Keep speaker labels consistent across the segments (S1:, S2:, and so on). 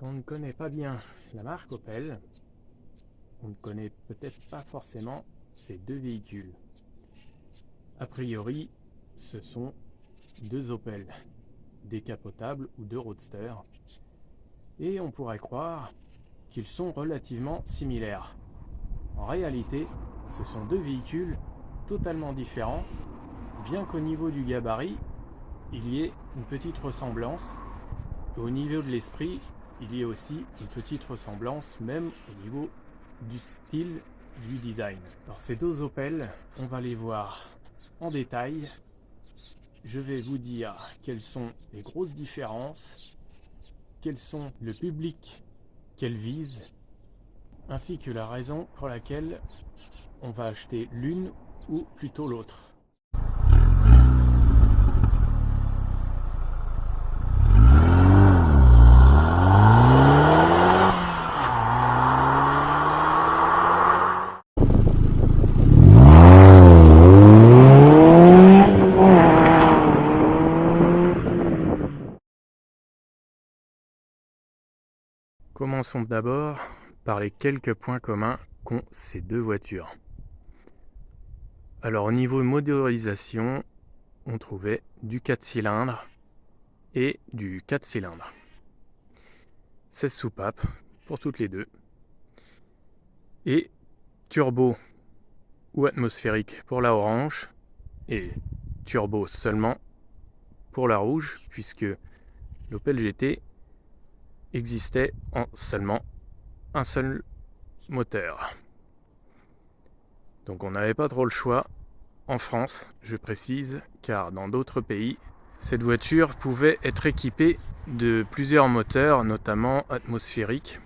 S1: Quand on ne connaît pas bien la marque Opel, on ne connaît peut-être pas forcément ces deux véhicules. A priori, ce sont deux Opel, décapotables ou deux roadsters, et on pourrait croire qu'ils sont relativement similaires. En réalité, ce sont deux véhicules totalement différents, bien qu'au niveau du gabarit, il y ait une petite ressemblance, et au niveau de l'esprit, il y a aussi une petite ressemblance, même au niveau du style du design. Alors ces deux Opel, on va les voir en détail. Je vais vous dire quelles sont les grosses différences, quels sont le public qu'elles visent, ainsi que la raison pour laquelle on va acheter l'une ou plutôt l'autre. Commençons d'abord par les quelques points communs qu'ont ces deux voitures. Alors au niveau motorisation, on trouvait du 4 cylindres et du 4 cylindres. 16 soupapes pour toutes les deux. Et turbo ou atmosphérique pour la orange et turbo seulement pour la rouge, puisque l'Opel GT existait en seulement un seul moteur. Donc on n'avait pas trop le choix en France, je précise, car dans d'autres pays, cette voiture pouvait être équipée de plusieurs moteurs, notamment atmosphériques,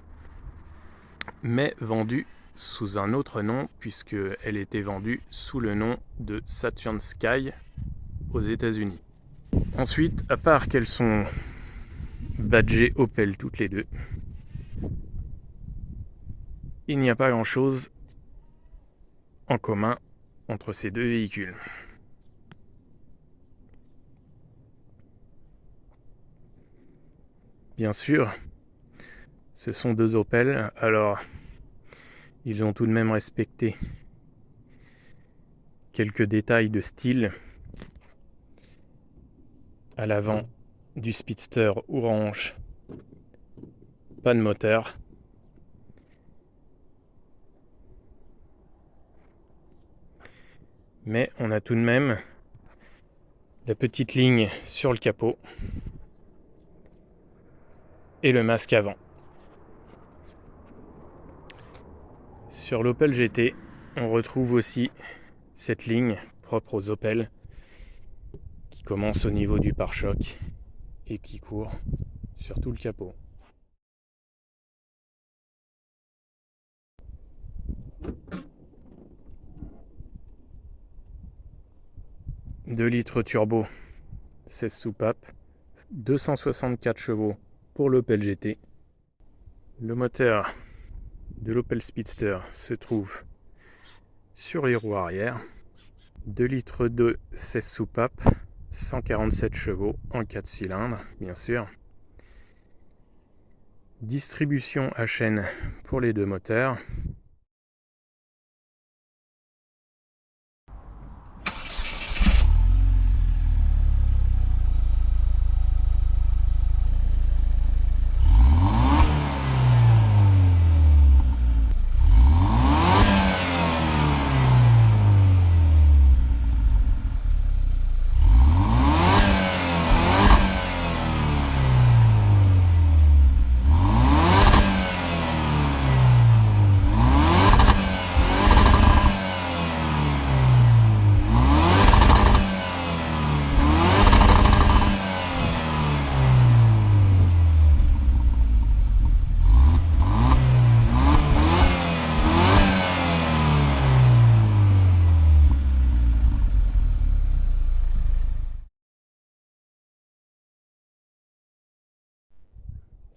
S1: mais vendue sous un autre nom, puisqu'elle était vendue sous le nom de Saturn Sky aux États-Unis. Ensuite, à part qu'elles sont badgées Opel toutes les deux, il n'y a pas grand-chose en commun entre ces deux véhicules. Bien sûr, ce sont deux Opel, alors ils ont tout de même respecté quelques détails de style. À l'avant du Speedster orange, pas de moteur. Mais on a tout de même la petite ligne sur le capot et le masque avant. Sur l'Opel GT, on retrouve aussi cette ligne propre aux Opel qui commence au niveau du pare-choc et qui court sur tout le capot. Deux litres turbo, 16 soupapes, 264 chevaux pour l'Opel GT. Le moteur de l'Opel Speedster se trouve sur les roues arrière. 2 litres de 16 soupapes, 147 chevaux en 4 cylindres, bien sûr. Distribution à chaîne pour les deux moteurs.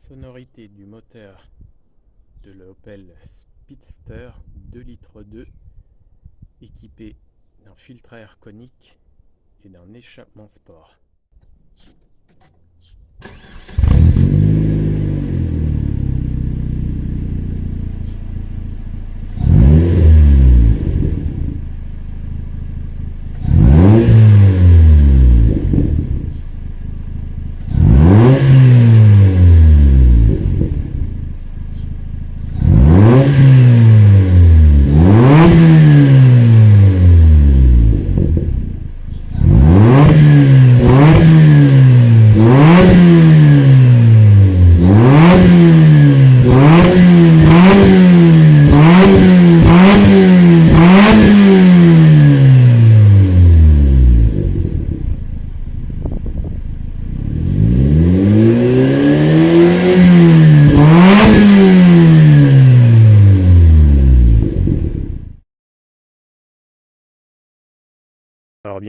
S1: Sonorité du moteur de l'Opel Speedster 2 litres 2 équipé d'un filtre à air conique et d'un échappement sport.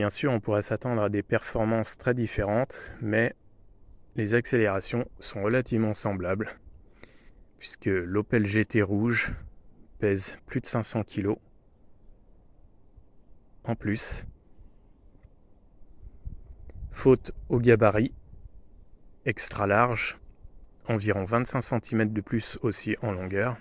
S1: bien sûr, on pourrait s'attendre à des performances très différentes, mais les accélérations sont relativement semblables, puisque l'Opel GT rouge pèse plus de 500 kg en plus, faute au gabarit extra large, environ 25 cm de plus aussi en longueur.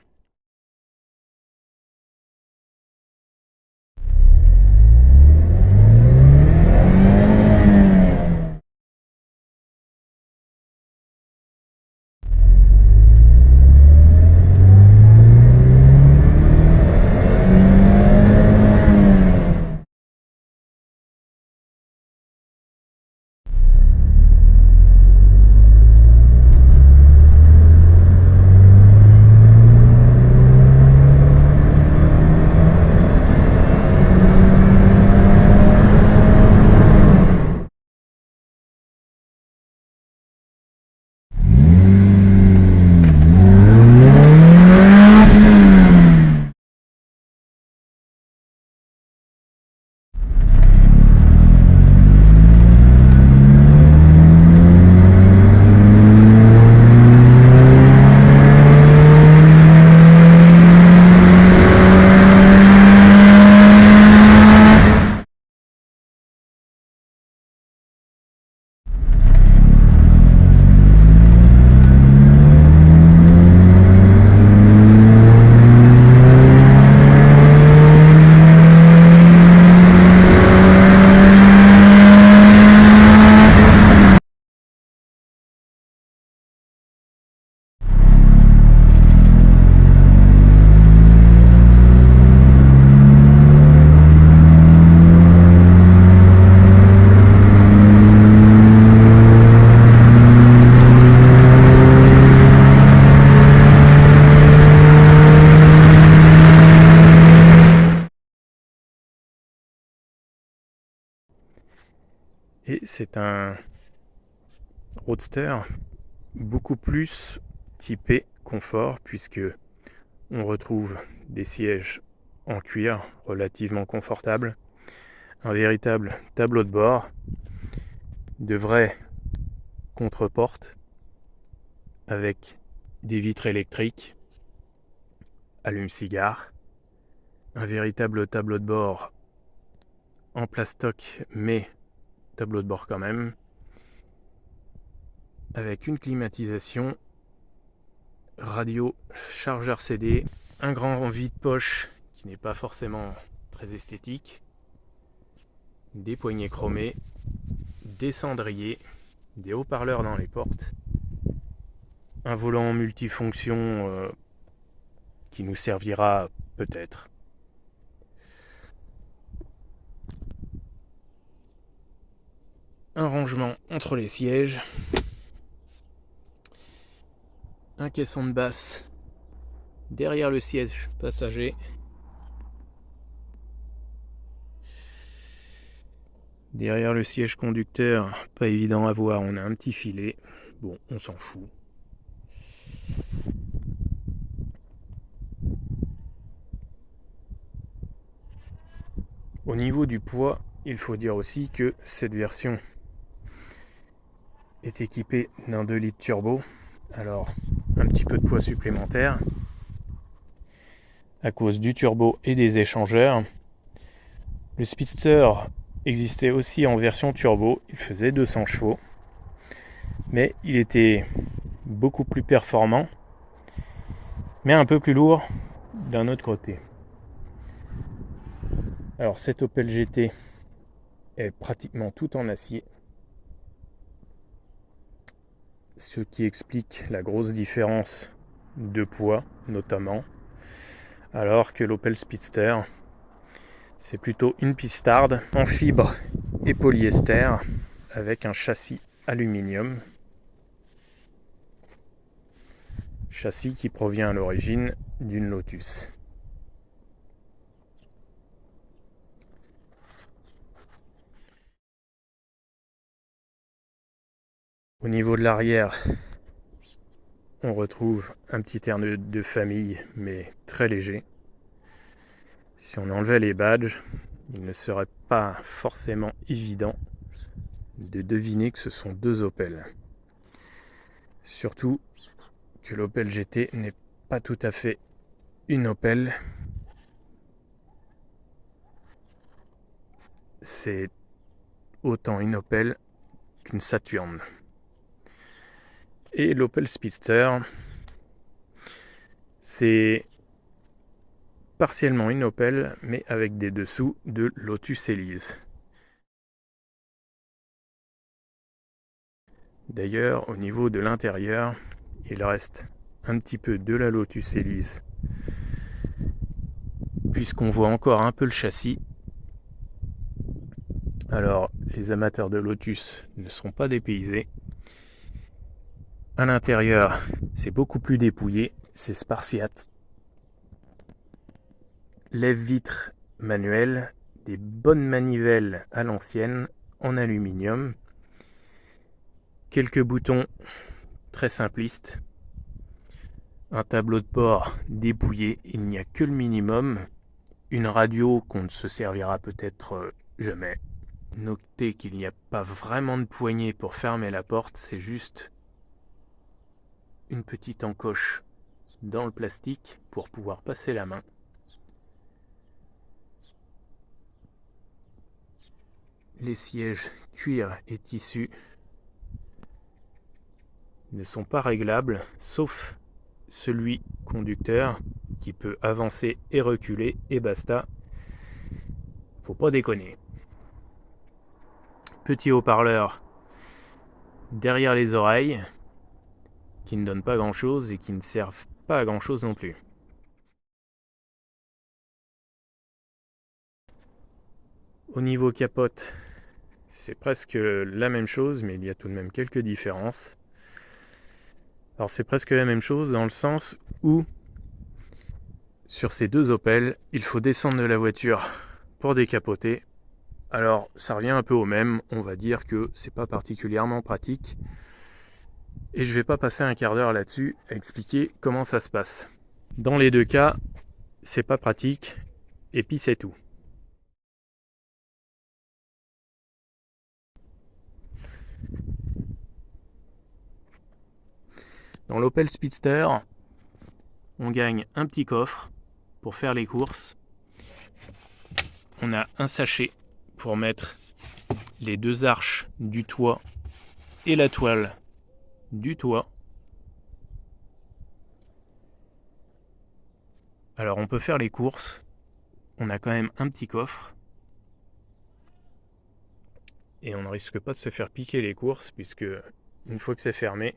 S1: Et c'est un roadster beaucoup plus typé confort, puisque on retrouve des sièges en cuir relativement confortables, un véritable tableau de bord, de vraies contre-portes avec des vitres électriques, allume-cigare, un véritable tableau de bord en plastoc, mais tableau de bord quand même, avec une climatisation, radio, chargeur CD, un grand vide-poche qui n'est pas forcément très esthétique, des poignées chromées, des cendriers, des haut-parleurs dans les portes, un volant multifonction qui nous servira peut-être. Un rangement entre les sièges, un caisson de basse derrière le siège passager, derrière le siège conducteur, pas évident à voir, on a un petit filet, bon, on s'en fout. Au niveau du poids, il faut dire aussi que cette version est équipée d'un 2 litres turbo, alors un petit peu de poids supplémentaire à cause du turbo et des échangeurs. Le Speedster existait aussi en version turbo, il faisait 200 chevaux, mais il était beaucoup plus performant, mais un peu plus lourd d'un autre côté. Alors cette Opel GT est pratiquement tout en acier, ce qui explique la grosse différence de poids notamment, alors que l'Opel Speedster c'est plutôt une pistarde en fibre et polyester avec un châssis aluminium, châssis qui provient à l'origine d'une Lotus. Au niveau de l'arrière, on retrouve un petit air de famille, mais très léger. Si on enlevait les badges, il ne serait pas forcément évident de deviner que ce sont deux Opel. Surtout que l'Opel GT n'est pas tout à fait une Opel. C'est autant une Opel qu'une Saturn. Et l'Opel Speedster, c'est partiellement une Opel, mais avec des dessous de Lotus Elise. D'ailleurs, au niveau de l'intérieur, il reste un petit peu de la Lotus Elise, puisqu'on voit encore un peu le châssis. Alors, les amateurs de Lotus ne sont pas dépaysés. À l'intérieur, c'est beaucoup plus dépouillé, c'est spartiate. Lève-vitres manuelles, des bonnes manivelles à l'ancienne en aluminium, quelques boutons très simplistes, un tableau de bord dépouillé, il n'y a que le minimum, une radio qu'on ne se servira peut-être jamais. Notez qu'il n'y a pas vraiment de poignée pour fermer la porte, c'est juste une petite encoche dans le plastique pour pouvoir passer la main. Les sièges cuir et tissu ne sont pas réglables, sauf celui conducteur qui peut avancer et reculer, et basta. Faut pas déconner. Petit haut-parleur derrière les oreilles, qui ne donnent pas grand chose et qui ne servent pas à grand chose non plus. Au niveau capote, c'est presque la même chose, mais il y a tout de même quelques différences. Alors c'est presque la même chose dans le sens où sur ces deux Opel, il faut descendre de la voiture pour décapoter. Alors ça revient un peu au même, on va dire que c'est pas particulièrement pratique. Et je vais pas passer un quart d'heure là-dessus à expliquer comment ça se passe. Dans les deux cas, c'est pas pratique, et puis c'est tout. Dans l'Opel Speedster, on gagne un petit coffre pour faire les courses. On a un sachet pour mettre les deux arches du toit et la toile du toit. Alors on peut faire les courses. On a quand même un petit coffre. Et on ne risque pas de se faire piquer les courses puisque une fois que c'est fermé,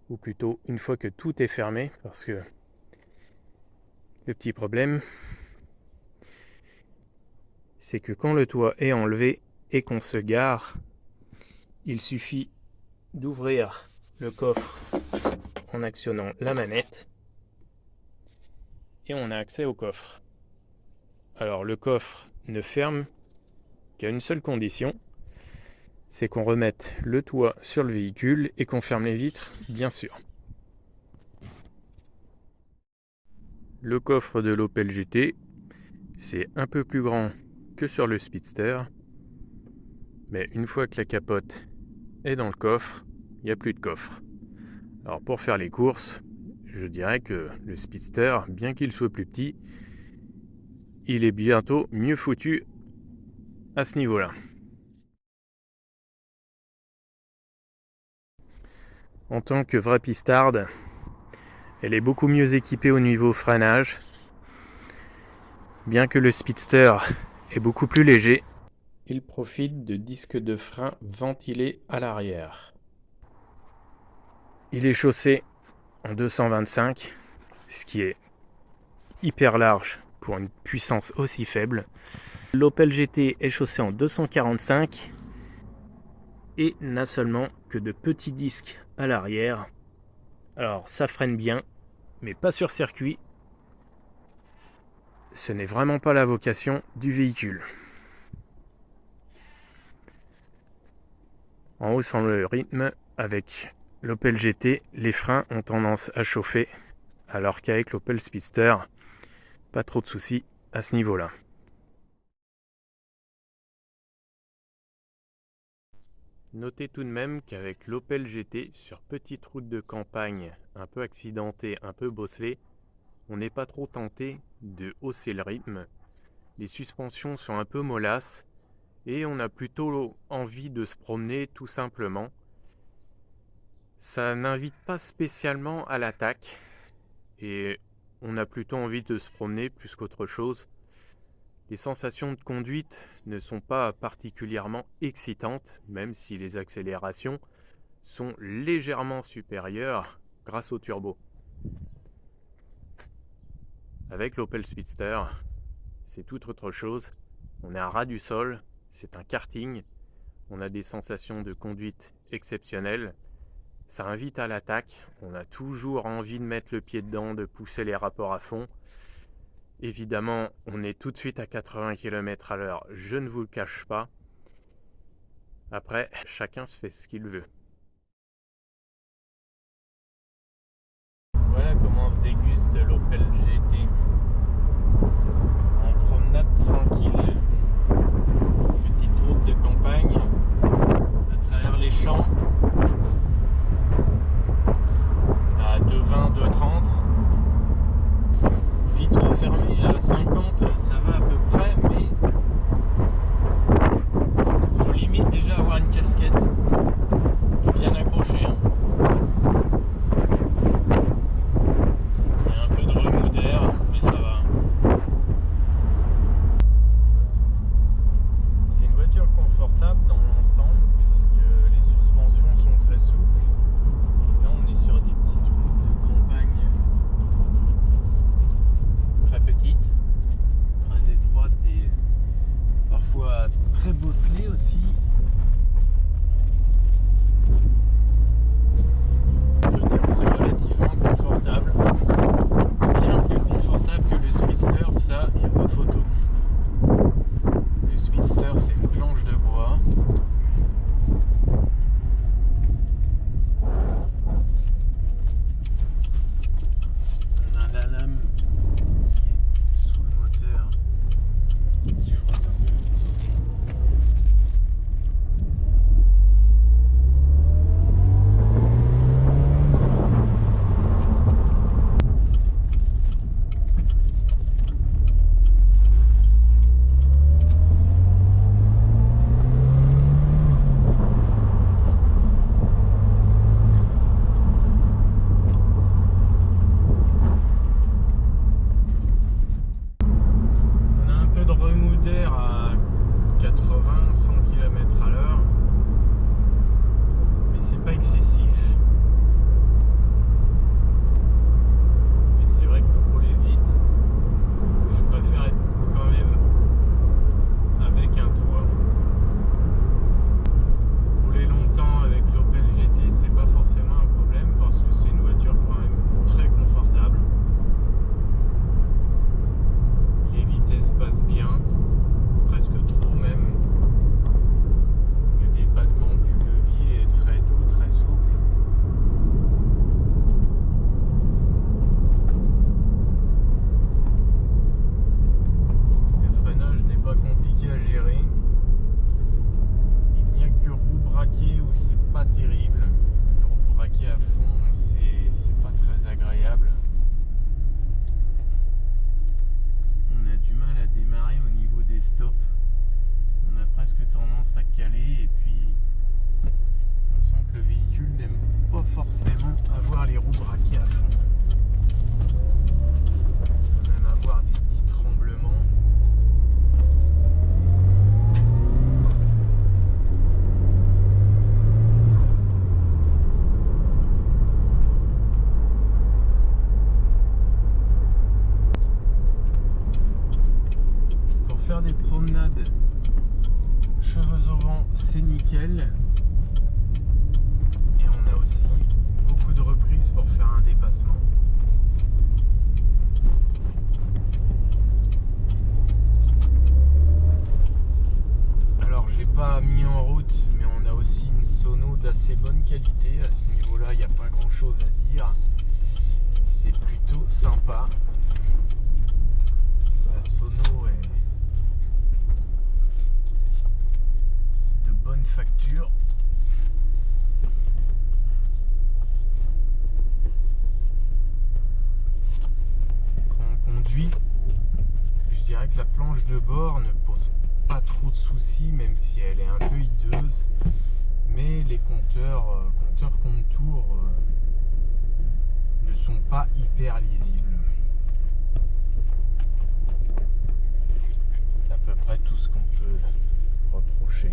S1: ou plutôt une fois que tout est fermé, parce que le petit problème, c'est que quand le toit est enlevé et qu'on se gare, il suffit d'ouvrir le coffre en actionnant la manette et on a accès au coffre. Alors le coffre ne ferme qu'à une seule condition, c'est qu'on remette le toit sur le véhicule et qu'on ferme les vitres, bien sûr. Le coffre de l'Opel GT, c'est un peu plus grand que sur le Speedster, mais une fois que la capote est dans le coffre, il n'y a plus de coffre. Alors pour faire les courses, je dirais que le Speedster, bien qu'il soit plus petit, il est bientôt mieux foutu à ce niveau-là. En tant que vraie pistarde, elle est beaucoup mieux équipée au niveau freinage. Bien que le Speedster est beaucoup plus léger, il profite de disques de frein ventilés à l'arrière. Il est chaussé en 225, ce qui est hyper large pour une puissance aussi faible. L'Opel GT est chaussé en 245 et n'a seulement que de petits disques à l'arrière. Alors ça freine bien, mais pas sur circuit. Ce n'est vraiment pas la vocation du véhicule. En haussant le rythme, avec l'Opel GT, les freins ont tendance à chauffer, alors qu'avec l'Opel Speedster, pas trop de soucis à ce niveau-là. Notez tout de même qu'avec l'Opel GT, sur petite route de campagne, un peu accidentée, un peu bosselée, on n'est pas trop tenté de hausser le rythme. Les suspensions sont un peu mollasses et on a plutôt envie de se promener tout simplement. Ça n'invite pas spécialement à l'attaque et on a plutôt envie de se promener plus qu'autre chose. Les sensations de conduite ne sont pas particulièrement excitantes, même si les accélérations sont légèrement supérieures grâce au turbo. Avec l'Opel Speedster, c'est tout autre chose. On est à ras du sol, c'est un karting, on a des sensations de conduite exceptionnelles. Ça invite à l'attaque, on a toujours envie de mettre le pied dedans, de pousser les rapports à fond. Évidemment, on est tout de suite à 80 km/h, je ne vous le cache pas. Après, chacun se fait ce qu'il veut. Voilà comment se déguste l'Opel GT. En promenade tranquille. Petite route de campagne, à travers les champs. À 2,20, 2,30. Vitre fermée à 50, ça va à peu près, mais faut limite déjà avoir une casquette bien accrochée. Il y a un peu de remous d'air, mais ça va. C'est une voiture confortable dans l'ensemble, puisque les suspensions sont très souples. Là, on est sur des petites routes de campagne très petites, très étroites et parfois très bosselées aussi. On peut dire que c'est relativement confortable, bien plus confortable que le Speedster, ça, il n'y a pas photo. Le Speedster, c'est une planche de bois. On a la lame qui est sous le moteur qui frotte un peu. On a un peu de remous d'air à 80, 100 km/h, mais c'est pas excessif. Mais c'est vrai que pour rouler vite, je préfère être quand même avec un toit. Rouler longtemps avec l'Opel GT, c'est pas forcément un problème parce que c'est une voiture quand même très confortable. Les vitesses passent bien, presque trop même. Le débattement du levier est très doux, très souple. Le freinage n'est pas compliqué à gérer. Il n'y a que roue braquée où c'est pas terrible. Le roue braquée à fond, c'est pas très agréable. On a du mal à démarrer au niveau des stops. On a presque tendance à caler et puis on sent que le véhicule n'aime pas forcément avoir les roues braquées à fond. On peut même avoir des petits tremblements. Pour faire des promenades cheveux au vent, c'est nickel. Et on a aussi beaucoup de reprises pour faire un dépassement. Alors j'ai pas mis en route, mais on a aussi une sono d'assez bonne qualité. À ce niveau-là, il n'y a pas grand chose à dire. C'est plutôt sympa. La sono est de bonne facture. conduit, je dirais que la planche de bord ne pose pas trop de soucis, même si elle est un peu hideuse. Mais les compteurs compte-tours ne sont pas hyper lisibles. C'est à peu près tout ce qu'on peut reprocher.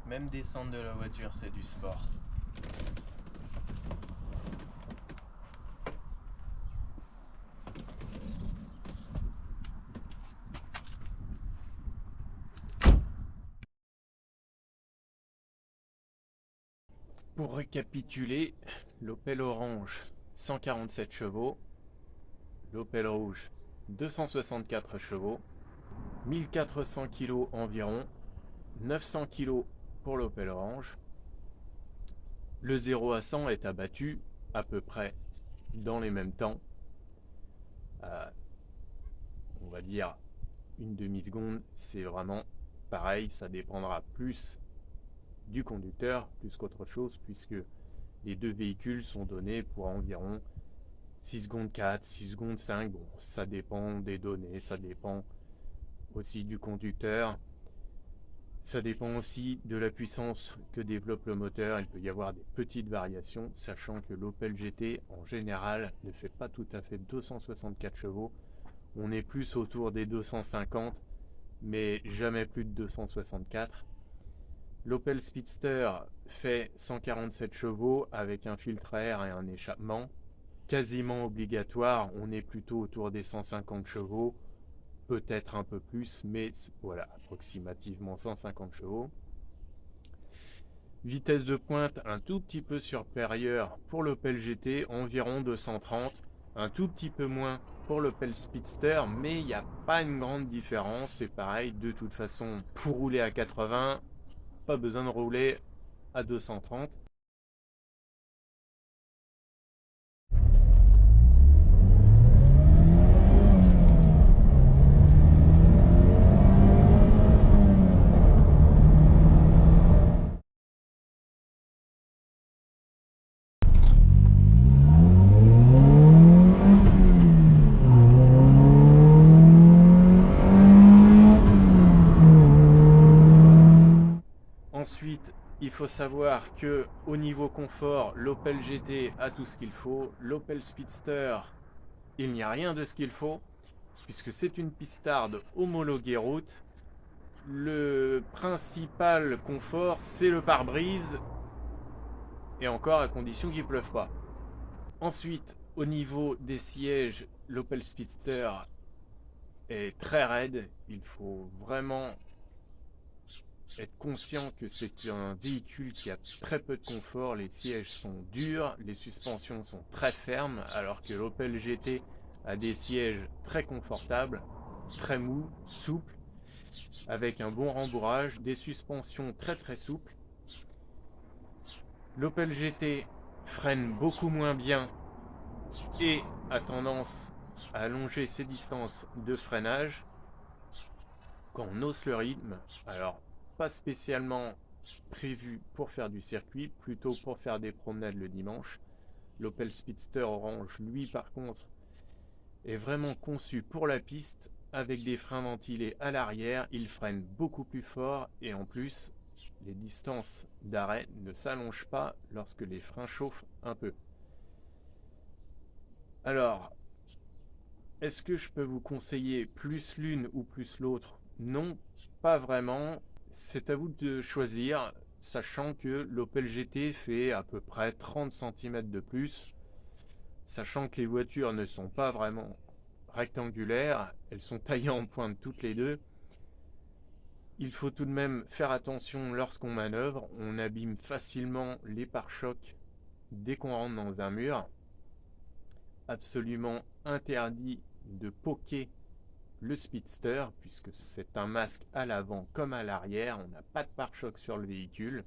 S1: Même descendre de la voiture, c'est du sport. Pour récapituler, l'Opel Orange 147 chevaux, l'Opel Rouge 264 chevaux, 1400 kg environ, 900 kg pour l'Opel Orange. Le 0 à 100 est abattu à peu près dans les mêmes temps. On va dire une demi-seconde, c'est vraiment pareil, ça dépendra plus du conducteur plus qu'autre chose, puisque les deux véhicules sont donnés pour environ 6 secondes 4, 6 secondes 5, bon, ça dépend des données, ça dépend aussi du conducteur, ça dépend aussi de la puissance que développe le moteur. Il peut y avoir des petites variations, sachant que l'Opel GT en général ne fait pas tout à fait 264 chevaux, on est plus autour des 250, mais jamais plus de 264. L'Opel Speedster fait 147 chevaux avec un filtre à air et un échappement. Quasiment obligatoire, on est plutôt autour des 150 chevaux, peut-être un peu plus, mais voilà, approximativement 150 chevaux. Vitesse de pointe un tout petit peu supérieure pour l'Opel GT, environ 230, un tout petit peu moins pour l'Opel Speedster, mais il n'y a pas une grande différence, c'est pareil, de toute façon, pour rouler à 80, pas besoin de rouler à 230. Ensuite, il faut savoir que au niveau confort, l'Opel GT a tout ce qu'il faut. L'Opel Speedster, il n'y a rien de ce qu'il faut, puisque c'est une pistarde homologuée route. Le principal confort, c'est le pare-brise, et encore à condition qu'il ne pleuve pas. Ensuite, au niveau des sièges, l'Opel Speedster est très raide. Il faut vraiment être conscient que c'est un véhicule qui a très peu de confort. Les sièges sont durs, les suspensions sont très fermes, alors que l'Opel GT a des sièges très confortables, très mous, souples, avec un bon rembourrage, des suspensions très souples. L'Opel GT freine beaucoup moins bien et a tendance à allonger ses distances de freinage quand on hausse le rythme. Alors, pas spécialement prévu pour faire du circuit, plutôt pour faire des promenades le dimanche. L'Opel Speedster Orange, lui, par contre, est vraiment conçu pour la piste, avec des freins ventilés à l'arrière. Il freine beaucoup plus fort et en plus, les distances d'arrêt ne s'allongent pas lorsque les freins chauffent un peu. Alors, est-ce que je peux vous conseiller plus l'une ou plus l'autre? Non, pas vraiment. C'est à vous de choisir, sachant que l'Opel GT fait à peu près 30 cm de plus, sachant que les voitures ne sont pas vraiment rectangulaires, elles sont taillées en pointe toutes les deux. Il faut tout de même faire attention lorsqu'on manœuvre, on abîme facilement les pare-chocs dès qu'on rentre dans un mur. Absolument interdit de poker le Speedster, puisque c'est un masque à l'avant comme à l'arrière, on n'a pas de pare-choc sur le véhicule.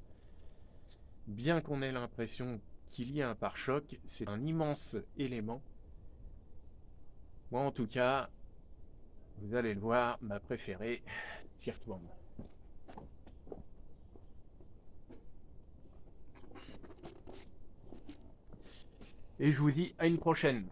S1: Bien qu'on ait l'impression qu'il y a un pare-choc, c'est un immense élément. Moi en tout cas, vous allez le voir, ma préférée, j'y retourne. Et je vous dis à une prochaine.